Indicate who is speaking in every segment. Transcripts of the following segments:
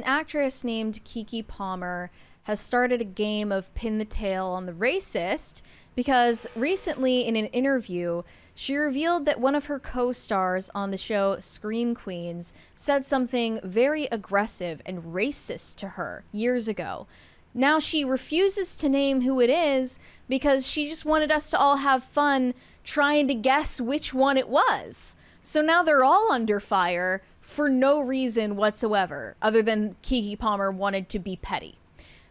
Speaker 1: actress named Keke Palmer has started a game of pin the tail on the racist because recently in an interview, she revealed that one of her co-stars on the show Scream Queens said something very aggressive and racist to her years ago. Now she refuses to name who it is because she just wanted us to all have fun trying to guess which one it was. So now they're all under fire for no reason whatsoever, other than Keke Palmer wanted to be petty.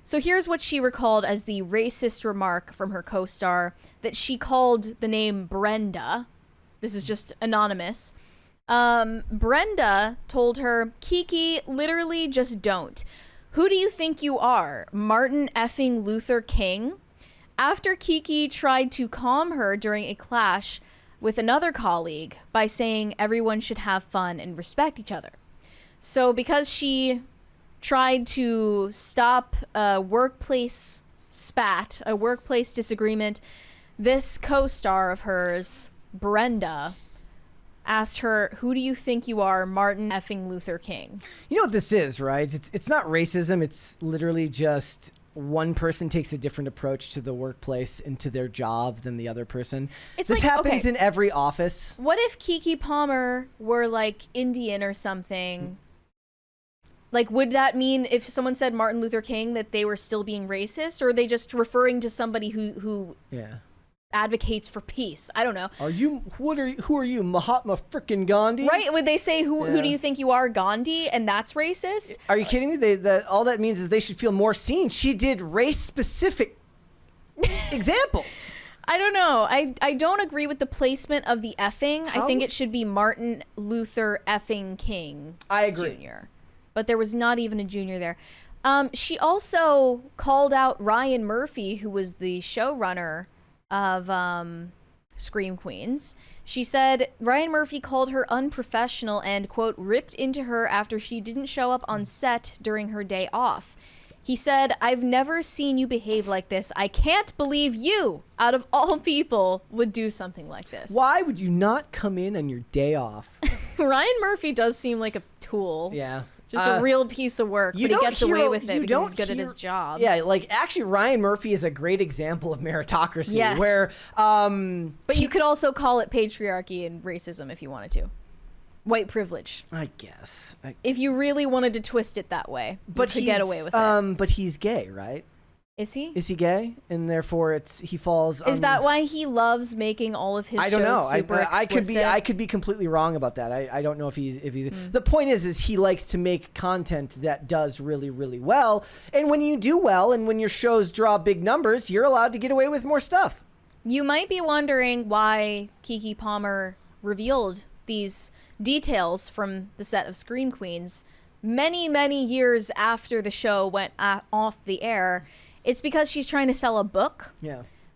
Speaker 1: So here's what she recalled as the racist remark from her co-star that she called the name Brenda. This is just anonymous. Brenda told her, Keke, literally just don't. Who do you think you are, Martin effing Luther King? After Keke tried to calm her during a clash with another colleague by saying everyone should have fun and respect each other. So because she tried to stop a workplace spat, a workplace disagreement, this co-star of hers, Brenda, asked her, who do you think you are, Martin effing Luther King?
Speaker 2: You know what this is, right? It's not racism. It's literally just one person takes a different approach to the workplace and to their job than the other person. This happens in every office.
Speaker 1: What if Keke Palmer were like Indian or something? Like, would that mean if someone said Martin Luther King that they were still being racist, or are they just referring to somebody who advocates for peace? I don't know.
Speaker 2: Who are you, Mahatma frickin' Gandhi?
Speaker 1: Right? Would they say who do you think you are, Gandhi, and that's racist?
Speaker 2: Are you kidding me? All that means is they should feel more seen. She did race specific examples.
Speaker 1: I don't know. I don't agree with the placement of the effing. I think it should be Martin Luther effing King.
Speaker 2: I agree.
Speaker 1: Jr. But there was not even a junior there. She also called out Ryan Murphy, who was the showrunner of Scream Queens. She said Ryan Murphy called her unprofessional and, quote, ripped into her after she didn't show up on set during her day off. He said, I've never seen you behave like this. I can't believe you, out of all people, would do something like this.
Speaker 2: Why would you not come in on your day off?
Speaker 1: Ryan Murphy does seem like a tool.
Speaker 2: Yeah.
Speaker 1: Just a real piece of work, but he gets away with it because he's good at his job.
Speaker 2: Yeah, like, actually, Ryan Murphy is a great example of meritocracy.
Speaker 1: Yes.
Speaker 2: Where,
Speaker 1: but you could also call it patriarchy and racism if you wanted to. White privilege.
Speaker 2: I guess.
Speaker 1: If you really wanted to twist it that way, you could get away with it.
Speaker 2: But he's gay, right?
Speaker 1: Is he?
Speaker 2: Is he gay? And therefore, he falls.
Speaker 1: Is that why he loves making all of his? I don't know. Super explicit?
Speaker 2: I could be completely wrong about that. I don't know if he's. The point is he likes to make content that does really, really well. And when you do well, and when your shows draw big numbers, you're allowed to get away with more stuff.
Speaker 1: You might be wondering why Keke Palmer revealed these details from the set of Scream Queens many, many years after the show went off the air. It's because she's trying to sell a book,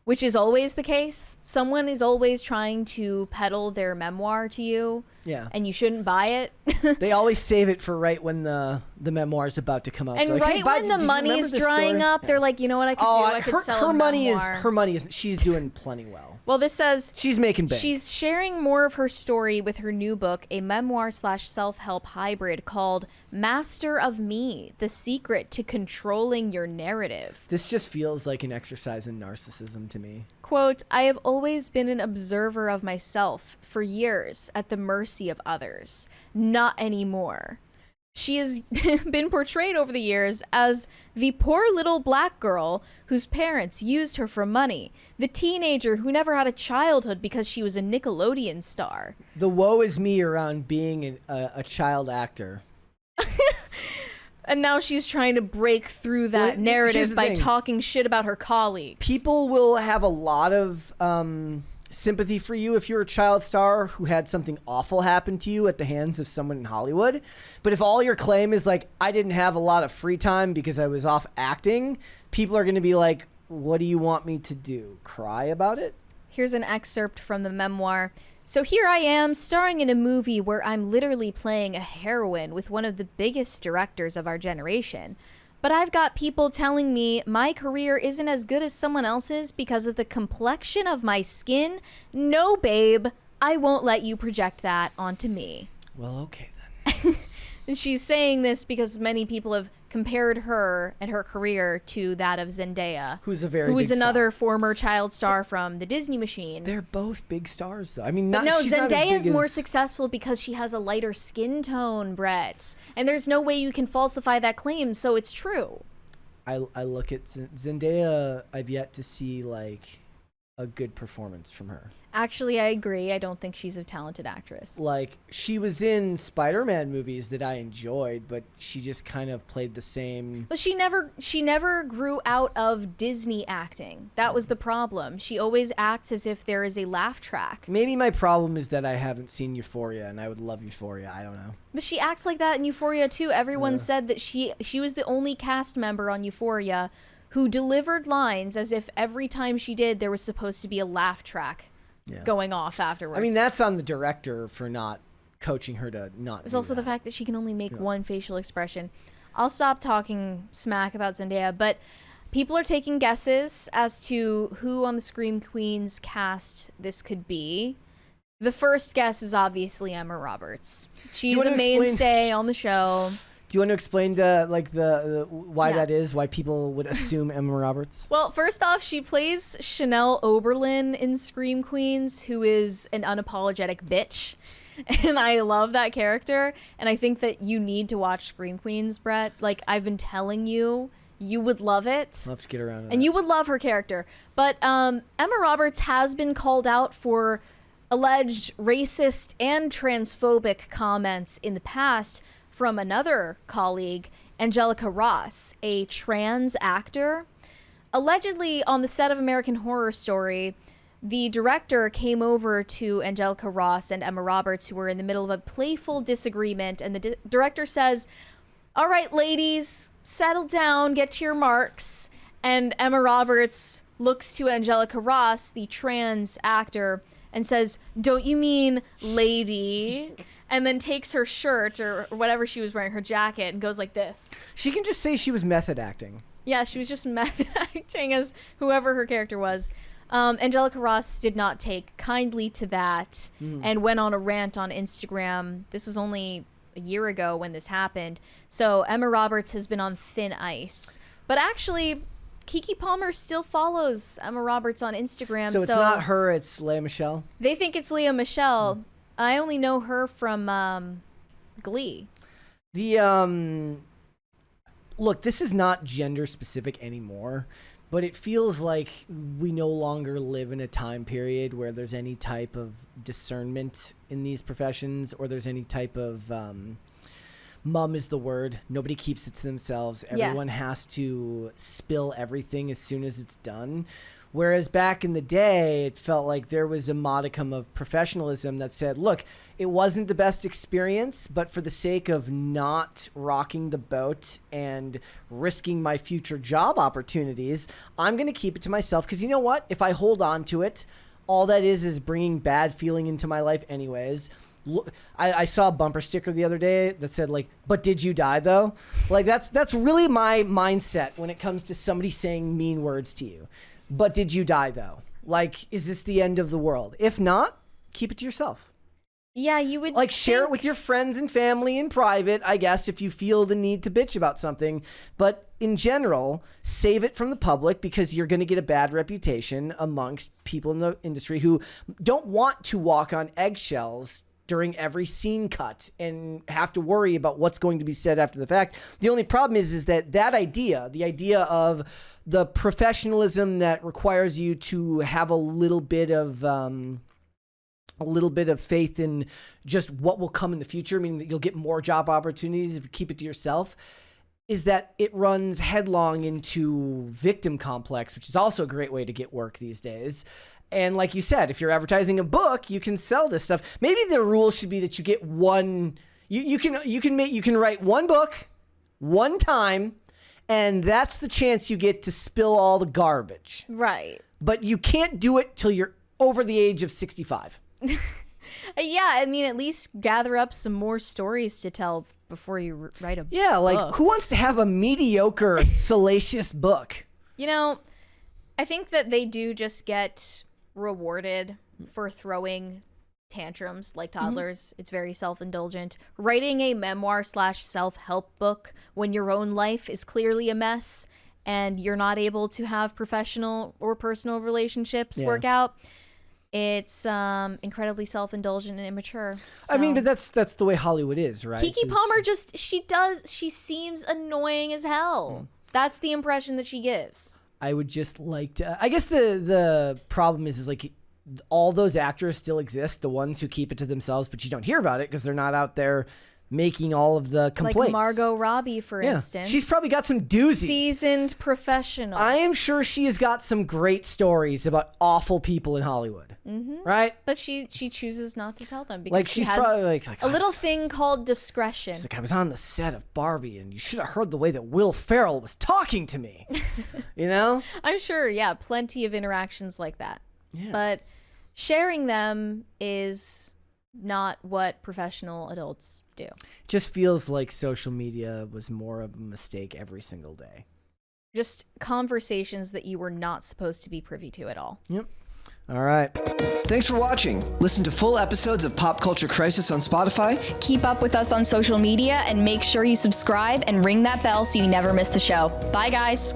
Speaker 1: which is always the case. Someone is always trying to peddle their memoir to you, and you shouldn't buy it.
Speaker 2: They always save it for right when the memoir is about to come out.
Speaker 1: And
Speaker 2: like,
Speaker 1: right when the money's drying up, they're like, you know what I could do? I could sell a memoir.
Speaker 2: Her money is. She's doing plenty well.
Speaker 1: Well, this says
Speaker 2: she's making bank.
Speaker 1: She's sharing more of her story with her new book, a memoir/self-help hybrid called Master of Me, The Secret to Controlling Your Narrative.
Speaker 2: This just feels like an exercise in narcissism to me.
Speaker 1: Quote, I have always been an observer of myself for years at the mercy of others. Not anymore. She has been portrayed over the years as the poor little black girl whose parents used her for money, the teenager who never had a childhood because she was a Nickelodeon star.
Speaker 2: The woe is me around being a child actor.
Speaker 1: And now she's trying to break through that narrative by talking shit about her colleagues.
Speaker 2: People will have a lot of sympathy for you if you're a child star who had something awful happen to you at the hands of someone in Hollywood. But if all your claim is like, I didn't have a lot of free time because I was off acting, people are going to be like, what do you want me to do? Cry about it?
Speaker 1: Here's an excerpt from the memoir. So here I am, starring in a movie where I'm literally playing a heroine with one of the biggest directors of our generation. But I've got people telling me my career isn't as good as someone else's because of the complexion of my skin. No, babe, I won't let you project that onto me.
Speaker 2: Well, okay then.
Speaker 1: And she's saying this because many people have compared her and her career to that of Zendaya,
Speaker 2: who's a very
Speaker 1: who is
Speaker 2: big
Speaker 1: another
Speaker 2: star.
Speaker 1: former child star from the Disney Machine.
Speaker 2: They're both big stars, though. I mean,
Speaker 1: But
Speaker 2: not,
Speaker 1: no,
Speaker 2: she's not as
Speaker 1: Zendaya is
Speaker 2: big
Speaker 1: more
Speaker 2: as-
Speaker 1: successful because she has a lighter skin tone, Brett. And there's no way you can falsify that claim, so it's true.
Speaker 2: I look at Zendaya. I've yet to see like a good performance from her.
Speaker 1: Actually, I agree. I don't think she's a talented actress.
Speaker 2: Like, she was in Spider-Man movies that I enjoyed, but she just kind of played the same.
Speaker 1: But she never grew out of Disney acting. That was the problem. She always acts as if there is a laugh track.
Speaker 2: Maybe my problem is that I haven't seen Euphoria, and I would love Euphoria. I don't know.
Speaker 1: But she acts like that in Euphoria too. Everyone said that she was the only cast member on Euphoria who delivered lines as if every time she did there was supposed to be a laugh track going off afterwards.
Speaker 2: I mean, that's on the director for not coaching her to not.
Speaker 1: There's also the fact that she can only make one facial expression. I'll stop talking smack about Zendaya, but people are taking guesses as to who on the Scream Queens cast this could be. The first guess is obviously Emma Roberts. She's a mainstay on the show.
Speaker 2: Do you want to explain the why that is? Why people would assume Emma Roberts?
Speaker 1: Well, first off, she plays Chanel Oberlin in Scream Queens, who is an unapologetic bitch. And I love that character. And I think that you need to watch Scream Queens, Brett. Like, I've been telling you, you would love it.
Speaker 2: I'll have to get around to that.
Speaker 1: And you would love her character. But Emma Roberts has been called out for alleged racist and transphobic comments in the past from another colleague, Angelica Ross, a trans actor. Allegedly, on the set of American Horror Story, the director came over to Angelica Ross and Emma Roberts, who were in the middle of a playful disagreement, and the director says, "All right, ladies, settle down, get to your marks." And Emma Roberts looks to Angelica Ross, the trans actor, and says, "Don't you mean lady?" And then takes her shirt or whatever she was wearing, her jacket, and goes like this.
Speaker 2: She can just say she was method acting.
Speaker 1: Yeah, she was just method acting as whoever her character was. Angelica Ross did not take kindly to that and went on a rant on Instagram. This was only a year ago when this happened. So Emma Roberts has been on thin ice. But actually, Keke Palmer still follows Emma Roberts on Instagram.
Speaker 2: So it's not her, it's Lea Michele?
Speaker 1: They think it's Lea Michele. I only know her from Glee.
Speaker 2: Look, this is not gender specific anymore, but it feels like we no longer live in a time period where there's any type of discernment in these professions, or there's any type of mum is the word. Nobody keeps it to themselves. Everyone has to spill everything as soon as it's done. Whereas back in the day, it felt like there was a modicum of professionalism that said, look, it wasn't the best experience, but for the sake of not rocking the boat and risking my future job opportunities, I'm going to keep it to myself. Because you know what? If I hold on to it, all that is bringing bad feeling into my life anyways. I saw a bumper sticker the other day that said, like, "But did you die though?" Like, that's really my mindset when it comes to somebody saying mean words to you. But did you die though? Like, is this the end of the world? If not, keep it to yourself.
Speaker 1: Yeah, you would
Speaker 2: like share it with your friends and family in private, I guess, if you feel the need to bitch about something. But in general, save it from the public, because you're going to get a bad reputation amongst people in the industry who don't want to walk on eggshells during every scene cut and have to worry about what's going to be said after the fact. The only problem is that idea, the idea of the professionalism that requires you to have a little bit of faith in just what will come in the future, meaning that you'll get more job opportunities if you keep it to yourself, is that it runs headlong into victim complex, which is also a great way to get work these days. And like you said, if you're advertising a book, you can sell this stuff. Maybe the rule should be that you get one. You can write one book, one time, and that's the chance you get to spill all the garbage.
Speaker 1: Right.
Speaker 2: But you can't do it till you're over the age of 65.
Speaker 1: Yeah, I mean, at least gather up some more stories to tell before you write a book.
Speaker 2: Yeah, like, who wants to have a mediocre, salacious book?
Speaker 1: You know, I think that they do just get rewarded for throwing tantrums like toddlers. It's very self-indulgent. Writing a memoir / self-help book when your own life is clearly a mess and you're not able to have professional or personal relationships work out. It's incredibly self-indulgent and immature. So.
Speaker 2: I mean, but that's the way Hollywood is, right?
Speaker 1: Keke Palmer she seems annoying as hell. That's the impression that she gives.
Speaker 2: I would just like to. I guess the problem is like all those actors still exist. The ones who keep it to themselves, but you don't hear about it because they're not out there making all of the complaints.
Speaker 1: Like Margot Robbie, for instance.
Speaker 2: She's probably got some doozies.
Speaker 1: Seasoned professional.
Speaker 2: I am sure she has got some great stories about awful people in Hollywood. Right?
Speaker 1: But she chooses not to tell them because
Speaker 2: Like
Speaker 1: she
Speaker 2: she's
Speaker 1: has
Speaker 2: probably like
Speaker 1: a little thing called discretion.
Speaker 2: She's like, I was on the set of Barbie and you should have heard the way that Will Ferrell was talking to me. You know?
Speaker 1: I'm sure, yeah, plenty of interactions like that.
Speaker 2: Yeah.
Speaker 1: But sharing them is not what professional adults do.
Speaker 2: It just feels like social media was more of a mistake every single day.
Speaker 1: Just conversations that you were not supposed to be privy to at all.
Speaker 2: Yep. All right.
Speaker 3: Thanks for watching. Listen to full episodes of Pop Culture Crisis on Spotify.
Speaker 4: Keep up with us on social media and make sure you subscribe and ring that bell so you never miss the show. Bye, guys.